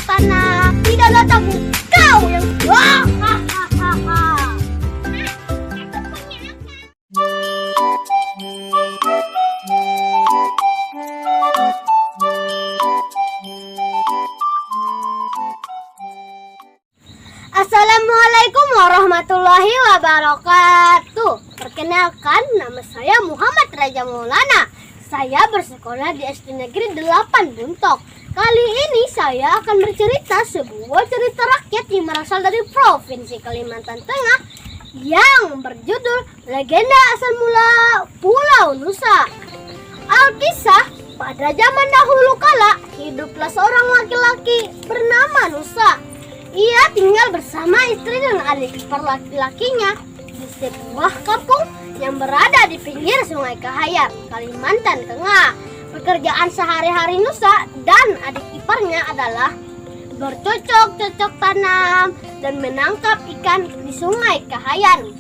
tanah. Tidak ada takut kau yang Assalamualaikum warahmatullahi wabarakatuh. Perkenalkan, nama saya Muhammad Raja Maulana. Saya bersekolah di SD Negeri 8 Buntok. Kali ini saya akan bercerita sebuah cerita rakyat yang berasal dari Provinsi Kalimantan Tengah yang berjudul Legenda Asal Mula Pulau Nusa. Alkisah, pada zaman dahulu kala hiduplah seorang laki-laki bernama Nusa. Ia tinggal bersama istri dan adik ipar laki-lakinya di sebuah kampung yang berada di pinggir Sungai Kahayan, Kalimantan Tengah. Pekerjaan sehari-hari Nusa dan adik iparnya adalah bercocok-cocok tanam dan menangkap ikan di Sungai Kahayan.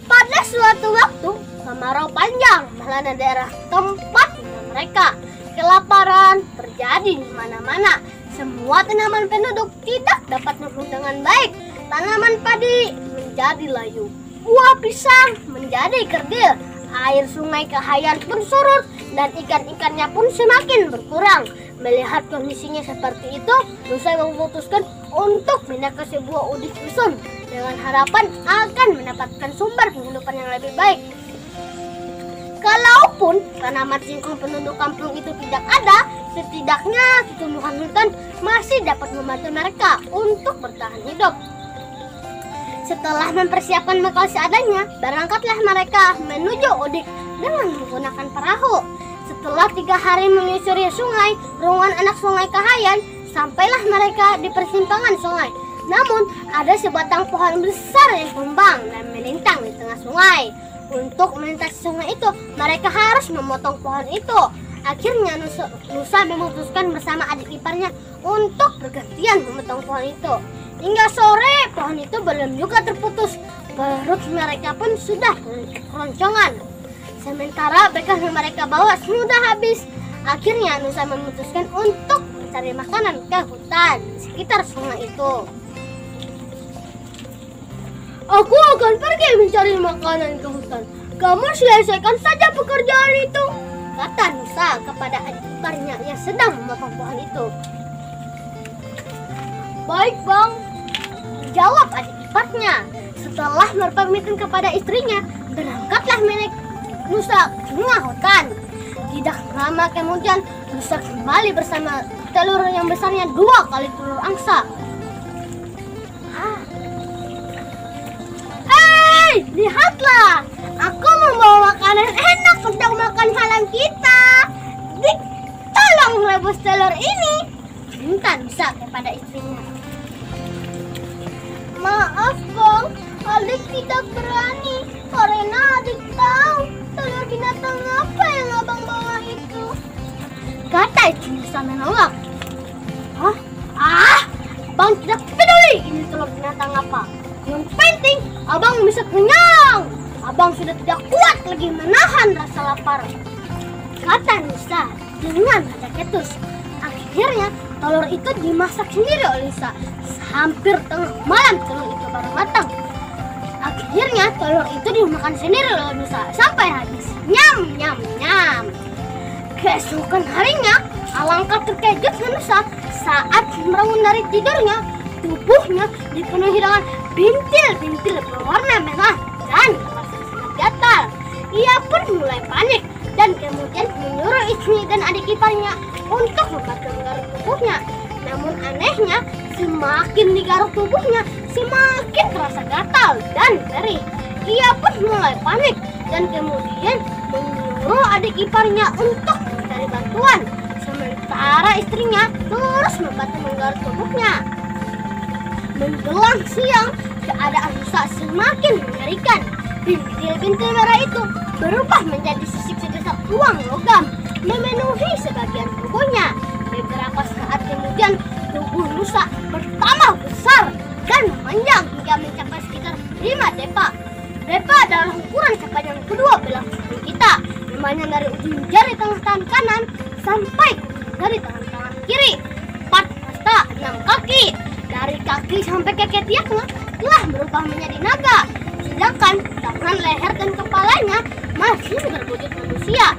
Pada suatu waktu, kemarau panjang melanda daerah tempat mereka. Kelaparan terjadi di mana-mana. Semua tanaman penduduk tidak dapat tumbuh dengan baik. Tanaman padi menjadi layu, buah pisang menjadi kerdil, air Sungai Kahayan pun surut dan ikan-ikannya pun semakin berkurang. Melihat kondisinya seperti itu, Nusa memutuskan untuk pindah ke sebuah udik dusun dengan harapan akan mendapatkan sumber penghidupan yang lebih baik. Kalaupun tanaman singkong penduduk kampung itu tidak ada, setidaknya tumbuhan hutan masih dapat membantu mereka untuk bertahan hidup. Setelah mempersiapkan bekal seadanya, berangkatlah mereka menuju udik dengan menggunakan perahu. Setelah 3 hari menyusuri sungai, ruangan anak Sungai Kahayan, sampailah mereka di persimpangan sungai. Namun, ada sebatang pohon besar yang tumbang dan melintang di tengah sungai. Untuk melintasi sungai itu, mereka harus memotong pohon itu. Akhirnya Nusa memutuskan bersama adik iparnya untuk bergantian memotong pohon itu. Hingga sore, pohon itu belum juga terputus. Perut mereka pun sudah keroncongan. Sementara bekal yang mereka bawa sudah habis. Akhirnya Nusa memutuskan untuk mencari makanan ke hutan di sekitar sungai itu. Aku akan pergi mencari makanan ke hutan. Kamu selesaikan saja pekerjaan itu, kata Nusa kepada adik iparnya yang sedang memotong pohon itu. Baik bang, jawab adik iparnya. Setelah berpamitan kepada istrinya, berangkatlah Nusa ke tengah hutan. Tidak lama kemudian, Nusa kembali bersama telur yang besarnya 2 kali telur angsa. Lihatlah, aku membawa makanan enak untuk makan malam kita. Tolong rebus telur ini, minta Nusa kepada istrinya. Maaf bang, adik tidak berani karena adik tahu telur binatang apa yang abang bawa itu, kata istri Nusa menolak. Bang tidak peduli ini telur binatang apa. Yang penting abang bisa kenyang. Abang sudah tidak kuat lagi menahan rasa lapar, kata Nusa dengan nada ketus. Akhirnya telur itu dimasak sendiri oleh Nusa. Hampir tengah malam telur itu baru matang. Akhirnya telur itu dimakan sendiri oleh Nusa sampai habis. Nyam nyam nyam. Keesokan harinya, alangkah terkejutnya Nusa saat bangun dari tidurnya. Tubuhnya dipenuhi dengan bintil-bintil berwarna merah dan terasa sangat gatal. Ia pun mulai panik dan kemudian menyuruh istri dan adik iparnya untuk membantu menggaruk tubuhnya. Namun anehnya, semakin digaruk tubuhnya, semakin terasa gatal dan perih. Ia pun mulai panik dan kemudian menyuruh adik iparnya untuk mencari bantuan. Sementara istrinya terus membantu menggaruk tubuhnya. Menjelang siang, keadaan Nusa semakin mengerikan. Bintil-bintil merah itu berubah menjadi sisik sebesar uang logam, memenuhi sebagian tubuhnya. Beberapa saat kemudian, tubuh Nusa bertambah besar dan memanjang hingga mencapai sekitar 5 depa. Depa adalah ukuran sepanjang kedua belah tangan kita, memanjang dari ujung jari tengah tangan kanan sampai ke ujung jari tangan kiri. 4 hasta kaki sampai kaki tiaknya telah berubah menjadi naga, sedangkan tangan, leher, dan kepalanya masih berwujud manusia.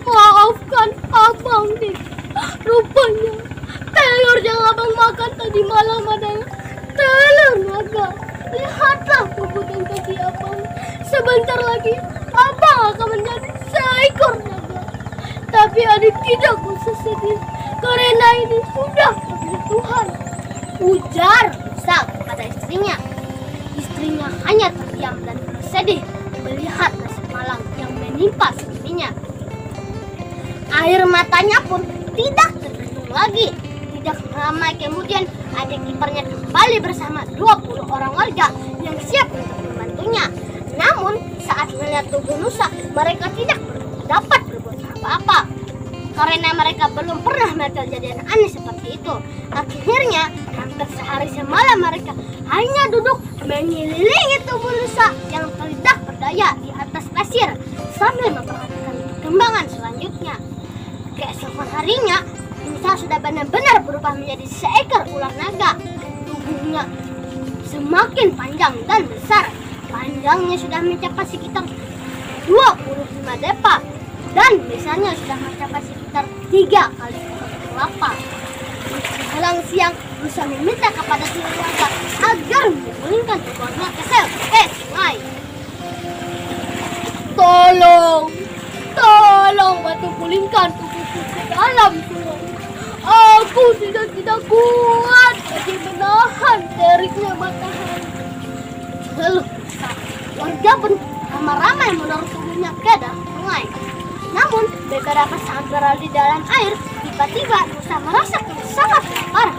Maafkan abang nih, rupanya telur yang abang makan tadi malam adalah telur naga. Lihatlah tubuh dan kaki abang. Sebentar lagi abang akan menjadi seekor naga. Tapi adik tidak usah sedih, karena ini sudah takdir Tuhan, ujar Musa kepada istrinya. Istrinya hanya terdiam dan bersedih melihat nasib malang yang menimpa suaminya. Air matanya pun tidak terbendung lagi. Tidak lama kemudian adik iparnya kembali bersama 20 orang warga yang siap untuk membantunya. Namun saat melihat tubuh Nusa, mereka tidak dapat berbuat apa-apa karena mereka belum pernah melihat kejadian aneh seperti itu. Akhirnya hampir sehari semalam mereka hanya duduk mengelilingi tubuh Nusa yang tidak berdaya di atas pasir sambil memperhatikan perkembangan selanjutnya. Keesokan harinya, Nusa sudah benar-benar berubah menjadi seekor ular naga. Tubuhnya semakin panjang dan besar. Panjangnya sudah mencapai sekitar 25 depa dan besarnya sudah mencapai sekitar 3 kali kelapa. Menjelang siang, Nusa meminta kepada seluruh warga agar menggulingkan tubuhnya ke sungai. Tolong bantu gulingkan tubuhku ke dalam sungai. Aku tidak kuat lagi menahan teriknya matahari. Lalu warga pun ramai-ramai menaruh tubuhnya ke dalam sungai. Namun beberapa saat berada di dalam air, tiba-tiba Nusa merasa sangat lapar.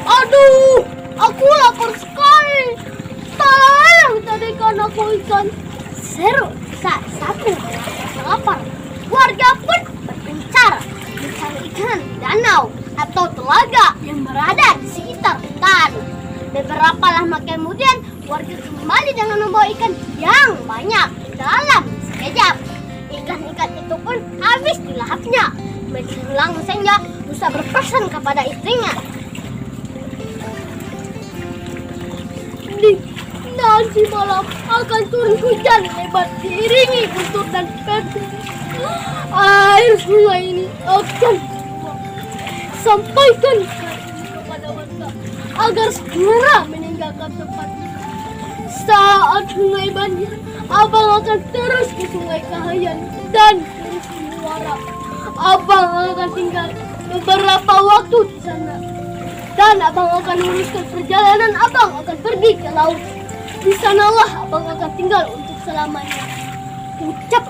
Aduh, aku lapar sekali. Tolong carikan aku ikan, seru Nusa sambil merasa lapar. Warga pun berpencar mencari ikan di danau atau telaga yang berada di sekitar hutan. Beberapa lama kemudian, warga kembali dengan membawa ikan yang banyak. Dalam sekejap, ikan-ikan itu pun habis dilahapnya. Menjelang senja, Nusa berpesan kepada istrinya, nanti malam akan turun hujan lebat diiringi guntur dan petir. Air sungai ini akan sampaikan kepada warga agar segera meninggalkan tempat ini. Saat sungai banjir, abang akan terus ke Sungai Kahayan dan terus ke Muara. Abang akan tinggal beberapa waktu di sana. Dan abang akan meneruskan perjalanan abang akan pergi ke laut. Di sanalah abang akan tinggal untuk selamanya. Ucap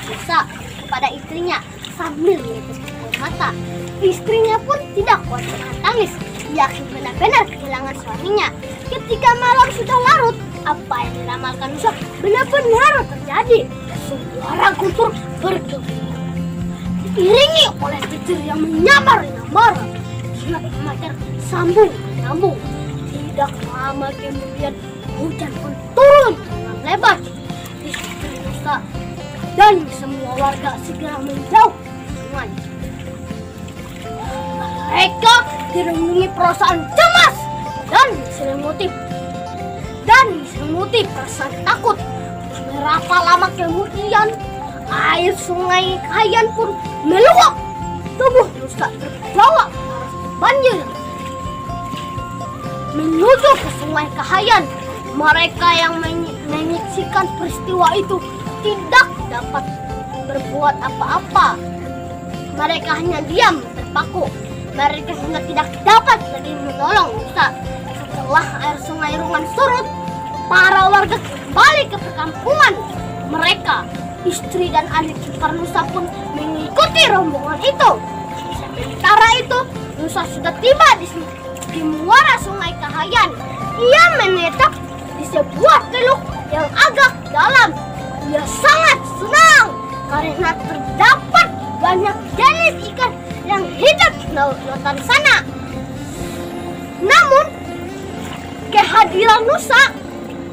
Nusa kepada istrinya sambil menitis air mata. Istrinya pun tidak kuat menahan tangis. Ia benar-benar kehilangan suaminya. Ketika malam sudah larut, apa yang diramalkan Nusa benar-benar terjadi. Suara guntur bergema, diiringi oleh petir yang menyamar-nyamar. Sungai Kahayan sambung. Tidak lama kemudian hujan pun turun dengan lebat. Istri Nusa dan semua warga segera menjauh dari sungai. Mereka dirundungi perasaan cemas dan diselimuti perasaan takut. Berapa lama kemudian air Sungai Kahayan pun meluap. Tubuh Nusa terbawa arus banjir menuju ke Sungai Kahayan. Mereka yang menyaksikan peristiwa itu tidak dapat berbuat apa-apa. Mereka hanya diam terpaku. Mereka hingga tidak dapat lagi menolong Nusa. Setelah air Sungai Rungan surut, para warga kembali ke perkampungan mereka. Istri dan adik ipar Nusa pun mengikuti rombongan itu. Sementara itu, Nusa sudah tiba di muara Sungai Kahayan. Ia menetap di sebuah teluk yang agak dalam. Ia sangat senang karena terdapat banyak jenis ikan yang hidup di lautan sana. Namun, kehadiran Nusa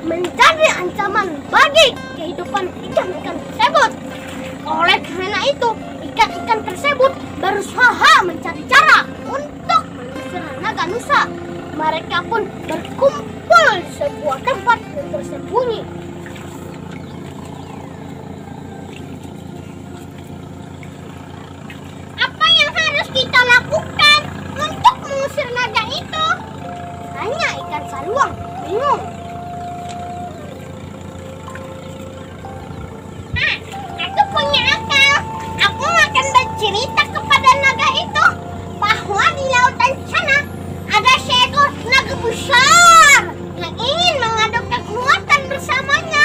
menjadi ancaman bagi kehidupan ikan-ikan tersebut. Oleh karena itu, ikan-ikan tersebut berusaha mencari cara untuk mengusir naga Nusa. Mereka pun berkumpul di sebuah tempat yang tersembunyi. Apa yang harus kita lakukan untuk mengusir naga itu? Tanya ikan saluang bingung. Aku punya akal. Aku akan bercerita kepada naga itu bahwa di lautan sana ada seekor naga besar yang ingin mengadu kekuatan bersamanya.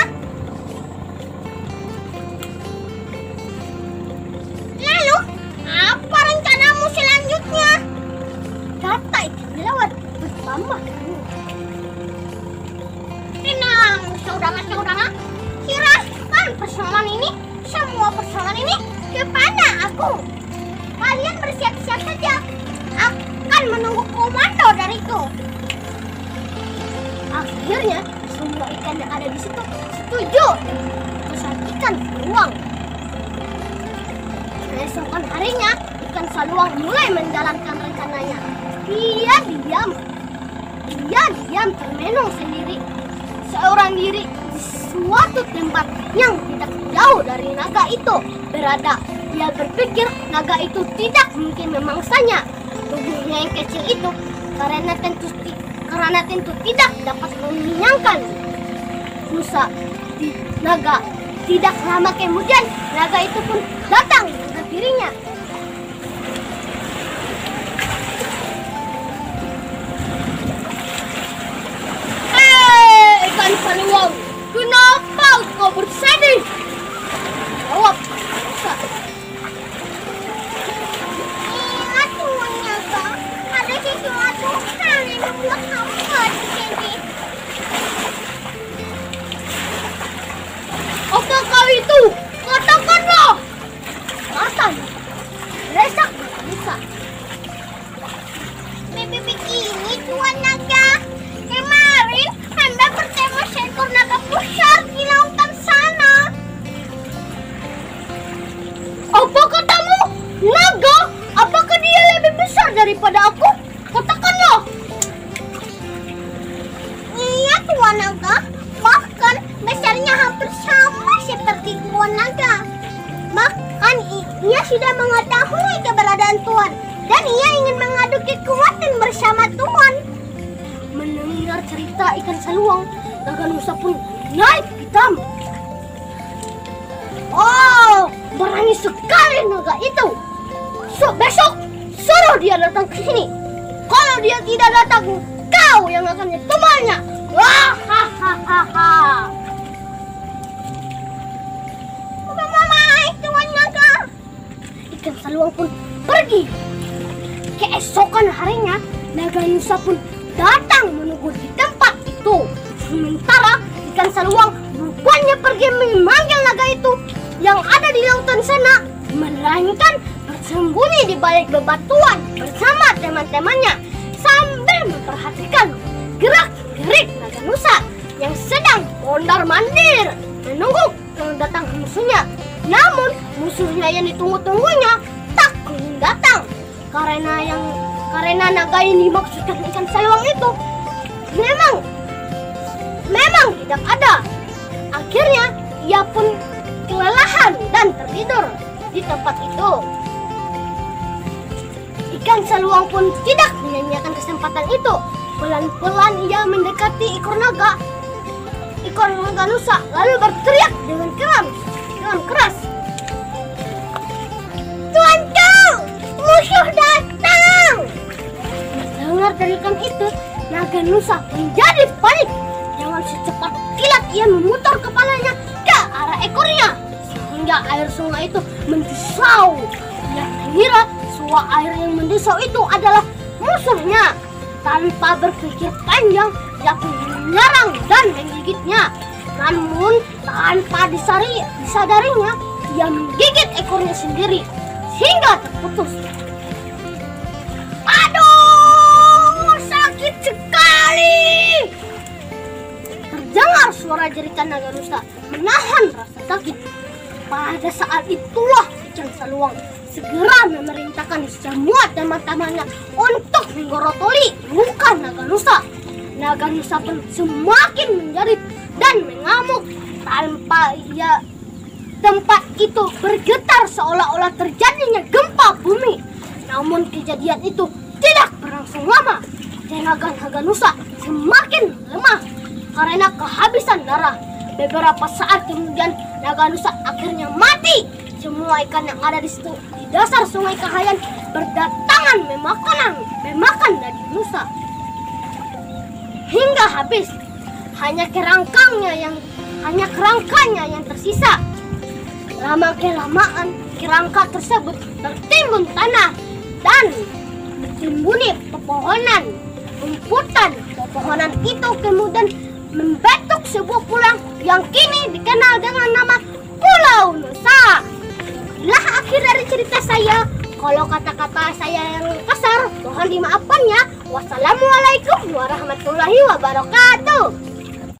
Lalu, apa rencanamu selanjutnya? Kata ikan laut bertambah bingung. Tenang, saudara-saudara. Serahkan persoalan ini, semua persoalan ini kepada aku. Kalian bersiap-siap saja. Akan menunggu komando dariku. Akhirnya semua ikan yang ada di situ setuju dengan keputusan ikan saluang. Keesokan harinya, ikan saluang mulai menjalankan rencananya. Dia diam termenung sendiri, seorang diri di suatu tempat yang tidak jauh dari naga itu berada. Dia berpikir naga itu tidak mungkin memangsanya. Tubuhnya yang kecil itu karena tentu tidak dapat mengenyangkan Nusa. Naga. Tidak lama kemudian naga itu pun datang ke dirinya. Hei ikan saluang, kenapa kau bersedih? Jawab Nusa. Ingat Tuan Naga, ada sesuatu hal yang membuat kamu bersedih. Apakah itu? Katakanlah. Kata Resak Nusa. Begini Tuan Naga, kemarin Anda bertemu seekor naga besar di lautan sana. Apa katamu? Naga? Apakah dia lebih besar daripada aku? Katakanlah. Iya Tuan Naga, bahkan besarnya hampir sama seperti Tuan Naga. Bahkan ia sudah mengetahui keberadaan Tuan dan ia ingin mengadu kekuatan bersama Tuan. Mendengar cerita ikan saluang, naga Nusa pun naik hitam. Oh, berani sekali naga itu. Besok suruh dia datang ke sini. Kalau dia tidak datang, kau yang akan ditumbalnya. Hahaha. Mamai, Tuan Naga. Ikan saluang pun pergi. Keesokan harinya, naga Nusa pun datang menunggu di tempat itu. Sementara ikan saluang rupanya pergi memanggil naga itu yang ada di lautan sana, melainkan bersembunyi di balik bebatuan bersama teman-temannya sambil memperhatikan gerak-gerik naga Nusa yang sedang mondar-mandir menunggu datang musuhnya. Namun musuhnya yang ditunggu-tunggunya tak kunjung datang. Karena naga yang dimaksudkan ikan saluang itu memang tidak ada. Akhirnya ia pun kelelahan dan tertidur di tempat itu. Ikan saluang pun tidak menyanyiakan kesempatan itu. Pelan-pelan ia mendekati ekor naga Nusa, lalu berteriak dengan keras. Tuanku, musuh datang! Mendengar teriakan itu, naga Nusa menjadi panik. Dengan secepat kilat ia memutar kepalanya ke arah ekornya, sehingga air sungai itu mendesau. Ia mengira suara air yang mendesau itu adalah musuhnya. Tanpa berpikir panjang, ia pun menyerang dan menggigitnya. Namun tanpa disadarinya, ia menggigit ekornya sendiri hingga terputus. Aduh, sakit sekali! Terdengar suara jeritan naga Nusa menahan rasa sakit. Pada saat itulah Raja Saluang segera memerintahkan semua teman-temannya untuk menggorotoli luka Naga Nusa. Naga Nusa pun semakin menjerit dan mengamuk tanpa tempat itu bergetar seolah-olah terjadinya gempa bumi. Namun kejadian itu tidak berlangsung lama. Tenaga Naga Nusa semakin lemah karena kehabisan darah. Beberapa saat kemudian Naga Nusa akhirnya mati. Semua ikan yang ada di dasar Sungai Kahayan berdatangan memakan daging Nusa hingga habis. Hanya kerangkanya yang tersisa. Lama kelamaan kerangka tersebut tertimbun tanah dan ditimbuni pepohonan. Rumputan pepohonan itu kemudian membentuk sebuah pulau yang kini dikenal dengan nama Pulau Nusa. Inilah akhir dari cerita saya. Kalau kata-kata saya yang kasar, mohon dimaafkan ya. Wassalamualaikum warahmatullahi wabarakatuh.